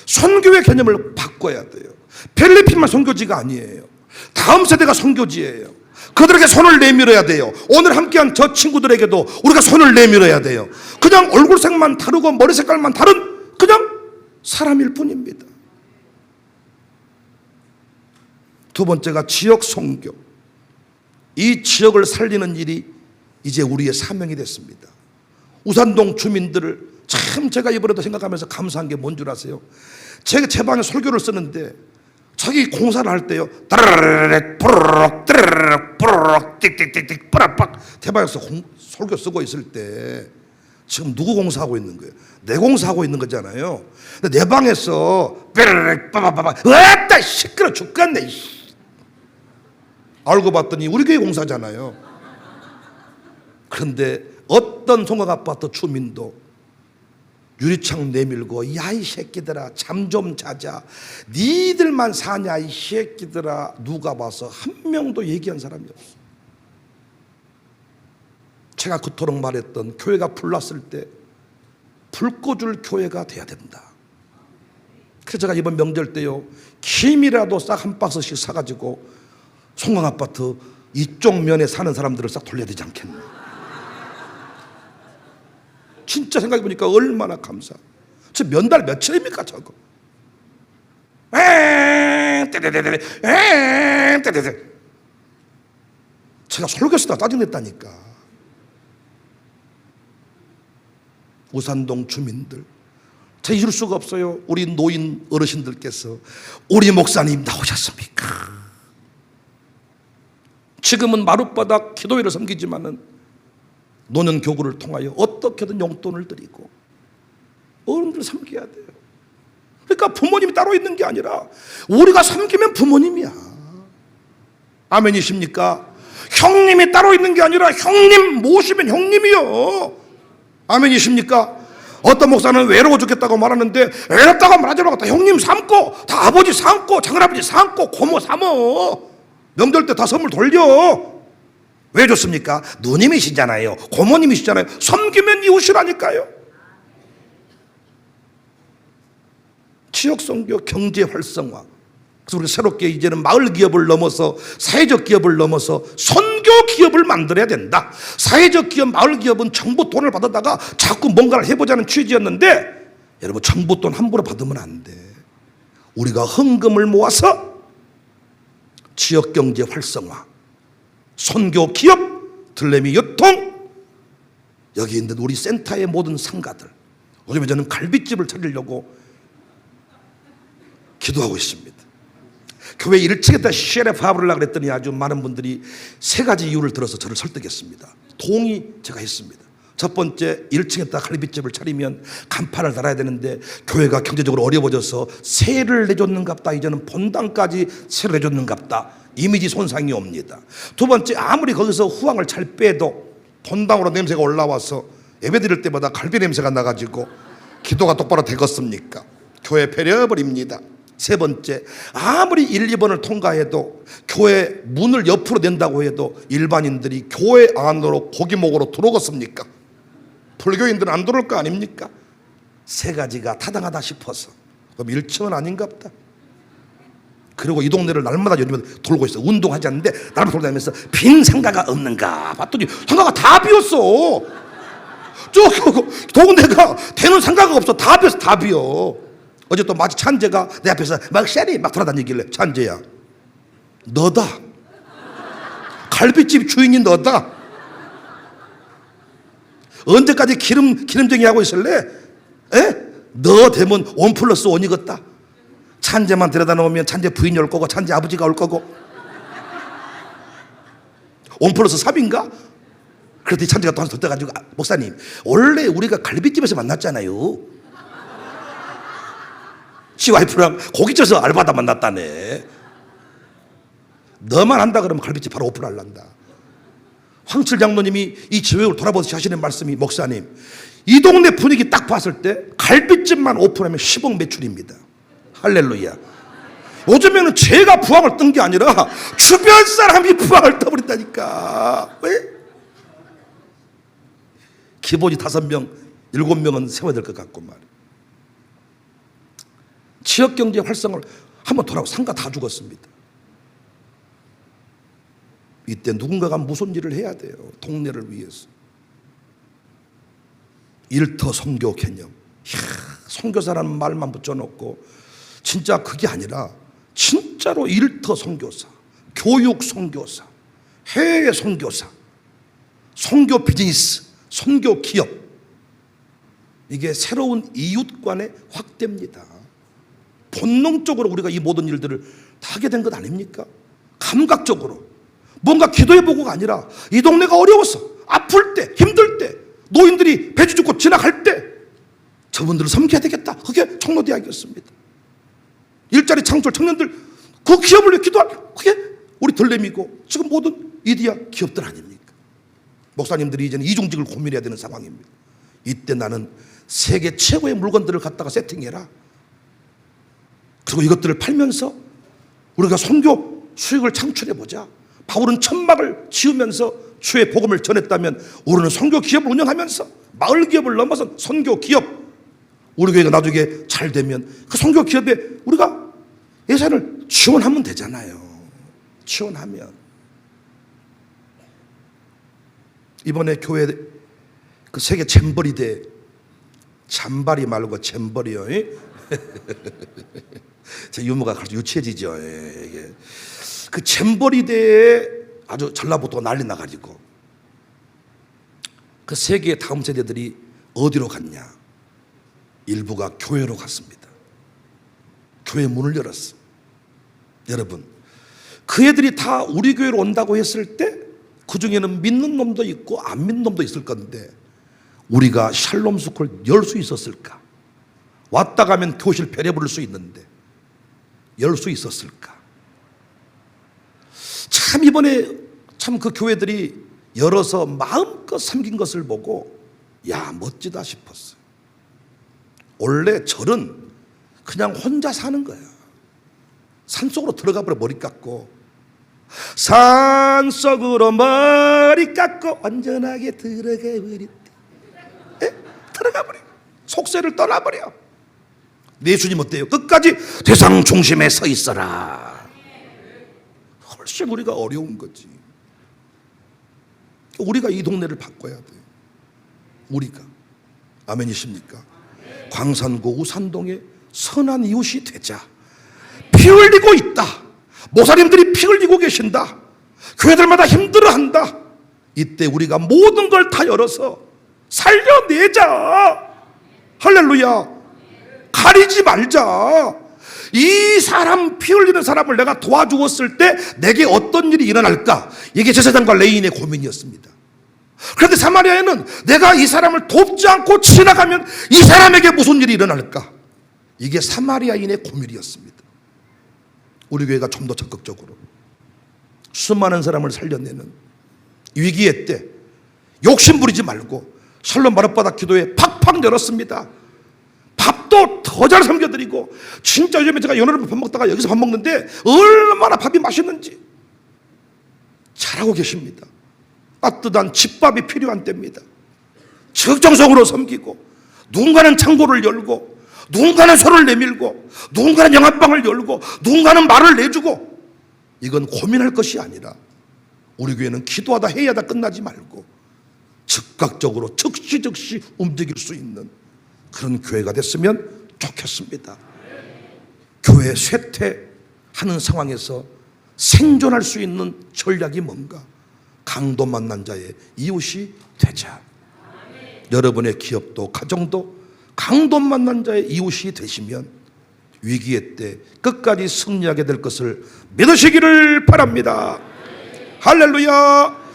선교의 개념을 바꿔야 돼요. 필리핀만 선교지가 아니에요. 다음 세대가 선교지예요. 그들에게 손을 내밀어야 돼요. 오늘 함께한 저 친구들에게도 우리가 손을 내밀어야 돼요. 그냥 얼굴색만 다르고 머리 색깔만 다른 그냥 사람일 뿐입니다. 두 번째가 지역 선교. 이 지역을 살리는 일이 이제 우리의 사명이 됐습니다. 우산동 주민들을 참 제가 이번에도 생각하면서 감사한 게 뭔 줄 아세요? 제가 제 방에 설교를 쓰는데 자기 공사를 할 때요, 따라라락 푸르륵 따라라락 푸르륵 띡띡띡띡 뿌락박 대방에서 설교 쓰고 있을 때 지금 누구 공사하고 있는 거예요? 내 공사하고 있는 거잖아요. 근데 내 방에서 삐르륵 빠바바바 으따 시끄러 죽겠네. 알고 봤더니 우리 교회 공사잖아요. 그런데 어떤 송악 아파트 주민도 유리창 내밀고 야 이 새끼들아 잠 좀 자자, 니들만 사냐 이 새끼들아, 누가 봐서 한 명도 얘기한 사람이 없어. 제가 그토록 말했던 교회가 불났을 때 불 꺼줄 교회가 돼야 된다. 그래서 제가 이번 명절 때요, 김이라도 싹 한 박스씩 사가지고 송강 아파트 이쪽 면에 사는 사람들을 싹 돌려야 되지 않겠나. 진짜 생각해보니까 얼마나 감사. 저 면달 며칠입니까 저거. 제가 설교 쓰다 짜증냈다니까. 우산동 주민들, 제가 잊을 수가 없어요. 우리 노인 어르신들께서 우리 목사님 나오셨습니까? 지금은 마룻바닥 기도회를 섬기지만은 노년 교구를 통하여 어떻게든 용돈을 드리고 어른들 섬겨야 돼요. 그러니까 부모님이 따로 있는 게 아니라 우리가 섬기면 부모님이야. 아멘이십니까? 형님이 따로 있는 게 아니라 형님 모시면 형님이요. 아멘이십니까? 어떤 목사는 외로워 죽겠다고 말하는데 외롭다고 말하지 말고 다 형님 삼고, 다 아버지 삼고, 장할아버지 삼고, 고모 삼어. 명절 때 다 선물 돌려. 왜 좋습니까? 누님이시잖아요, 고모님이시잖아요. 섬기면 이웃이라니까요. 지역선교, 경제 활성화. 그래서 우리 새롭게 이제는 마을 기업을 넘어서 사회적 기업을 넘어서 선교 기업을 만들어야 된다. 사회적 기업, 마을 기업은 정부 돈을 받아다가 자꾸 뭔가를 해보자는 취지였는데, 여러분 정부 돈 함부로 받으면 안 돼. 우리가 헌금을 모아서 지역 경제 활성화, 선교 기업, 들레미 유통, 여기 있는 우리 센터의 모든 상가들. 요즘에 저는 갈비집을 차리려고 기도하고 있습니다. 교회 1층에다 쉐레프 하브를 하려고 그랬더니 아주 많은 분들이 세 가지 이유를 들어서 저를 설득했습니다. 동의 제가 했습니다. 첫 번째, 1층에다 갈비집을 차리면 간판을 달아야 되는데 교회가 경제적으로 어려워져서 세를 내줬는갑다. 이제는 본당까지 세를 내줬는갑다. 이미지 손상이 옵니다. 두 번째, 아무리 거기서 후황을 잘 빼도 본당으로 냄새가 올라와서 예배 드릴 때마다 갈비 냄새가 나가지고 기도가 똑바로 되겠습니까? 교회 배려버립니다. 세 번째, 아무리 1, 2번을 통과해도 교회 문을 옆으로 낸다고 해도 일반인들이 교회 안으로 고기목으로 들어오겠습니까? 불교인들은 안 들어올 거 아닙니까? 세 가지가 타당하다 싶어서 그럼 1층은 아닌갑다. 그리고 이 동네를 날마다 요즘에 돌고 있어. 운동하지 않는데 날마다 돌고 다니면서 빈 상가가 없는가 봤더니 상가가 다 비었어. 저 동네가 되는 상가가 없어. 다 비었어. 다 비어. 어제 또 마치 찬재가 내 앞에서 막 샤리 막 돌아다니길래, 찬재야 너다. 갈비집 주인이 너다. 언제까지 기름쟁이 하고 있을래? 에? 너 되면 1+1이겠다. 찬재만 데려다 놓으면 찬재 부인이 올 거고 찬재 아버지가 올 거고 1+3인가? 그랬더니 찬재가 또 한 번 더 떠가지고, 목사님 원래 우리가 갈비집에서 만났잖아요. 지 와이프랑 고기 쪄서 알바다 만났다네. 너만 한다 그러면 갈비집 바로 오픈하려한다. 황칠 장로님이 이 지역을 돌아보듯이 하시는 말씀이, 목사님 이 동네 분위기 딱 봤을 때 갈비집만 오픈하면 10억 매출입니다. 할렐루야. 요즘에는 제가 부항을 뜬 게 아니라 주변 사람이 부항을 떠버린다니까. 왜? 기본이 5명, 7명은 세워야 될 것 같고 말이야. 지역경제 활성화를 한번 돌아보고 상가 다 죽었습니다. 이때 누군가가 무슨 일을 해야 돼요. 동네를 위해서. 일터 선교 개념. 선교사라는 말만 붙여놓고 진짜 그게 아니라 진짜 진짜로 일터 선교사, 교육 선교사, 해외 선교사, 선교 비즈니스, 선교 기업, 이게 새로운 이웃 간의 확대입니다. 본능적으로 우리가 이 모든 일들을 다 하게 된 것 아닙니까? 감각적으로 뭔가 기도해보고가 아니라 이 동네가 어려워서 아플 때, 힘들 때, 노인들이 배주 죽고 지나갈 때 저분들을 섬겨야 되겠다. 그게 청로대학이었습니다. 일자리 창출 청년들 그 기업을 위해 기도할, 그게 우리 들레미고 지금 모든 이디야 기업들 아닙니까? 목사님들이 이제는 이중직을 고민해야 되는 상황입니다. 이때 나는 세계 최고의 물건들을 갖다가 세팅해라. 그리고 이것들을 팔면서 우리가 선교 수익을 창출해보자. 바울은 천막을 지으면서 주의 복음을 전했다면 우리는 선교 기업을 운영하면서 마을 기업을 넘어선 선교 기업, 우리 교회가 나중에 잘 되면 그 선교 기업에 우리가 예산을 지원하면 되잖아요. 지원하면. 이번에 교회 그 세계 잼버리 대회, 잠바리 말고 잼버리요. 제 유머가 유치해지죠. 이게. 그 잼버리 대회에 아주 전라북도가 난리 나가지고 그 세계 다음 세대들이 어디로 갔냐? 일부가 교회로 갔습니다. 교회 문을 열었어. 여러분, 그 애들이 다 우리 교회로 온다고 했을 때 그 중에는 믿는 놈도 있고 안 믿는 놈도 있을 건데 우리가 샬롬 스쿨 열 수 있었을까? 왔다 가면 교실 배려 부를 수 있는데 열 수 있었을까? 참 이번에 참 그 교회들이 열어서 마음껏 섬긴 것을 보고 야, 멋지다 싶었어요. 원래 절은 그냥 혼자 사는 거야. 산속으로 들어가 버려. 머리 깎고 산속으로 머리 깎고 안전하게 들어가 버렸대. 들어가 버려. 속세를 떠나버려. 예수님 어때요? 끝까지 대상 중심에 서 있어라. 훨씬 우리가 어려운 거지. 우리가 이 동네를 바꿔야 돼. 우리가. 아멘이십니까? 광산구 우산동에 선한 이웃이 되자. 피 흘리고 있다. 목사님들이 피 흘리고 계신다. 교회들마다 힘들어한다. 이때 우리가 모든 걸 다 열어서 살려내자. 할렐루야. 가리지 말자. 이 사람, 피 흘리는 사람을 내가 도와주었을 때 내게 어떤 일이 일어날까? 이게 제사장과 레인의 고민이었습니다. 그런데 사마리아에는 내가 이 사람을 돕지 않고 지나가면 이 사람에게 무슨 일이 일어날까? 이게 사마리아인의 고민이었습니다. 우리 교회가 좀 더 적극적으로 수많은 사람을 살려내는 위기의 때 욕심 부리지 말고 샬롬 마룻바닥 기도회 팍팍 열었습니다. 밥도 더 잘 섬겨드리고, 진짜 요즘에 제가 연어를 밥 먹다가 여기서 밥 먹는데 얼마나 밥이 맛있는지 잘하고 계십니다. 따뜻한 집밥이 필요한 때입니다. 적정성으로 섬기고, 누군가는 창고를 열고, 누군가는 소를 내밀고, 누군가는 영화방을 열고, 누군가는 말을 내주고, 이건 고민할 것이 아니라 우리 교회는 기도하다 회의하다 끝나지 말고 즉각적으로 즉시 움직일 수 있는 그런 교회가 됐으면 좋겠습니다. 교회 쇠퇴하는 상황에서 생존할 수 있는 전략이 뭔가? 강도 만난 자의 이웃이 되자. 여러분의 기업도 가정도 강도 만난 자의 이웃이 되시면 위기의 때 끝까지 승리하게 될 것을 믿으시기를 바랍니다. 할렐루야.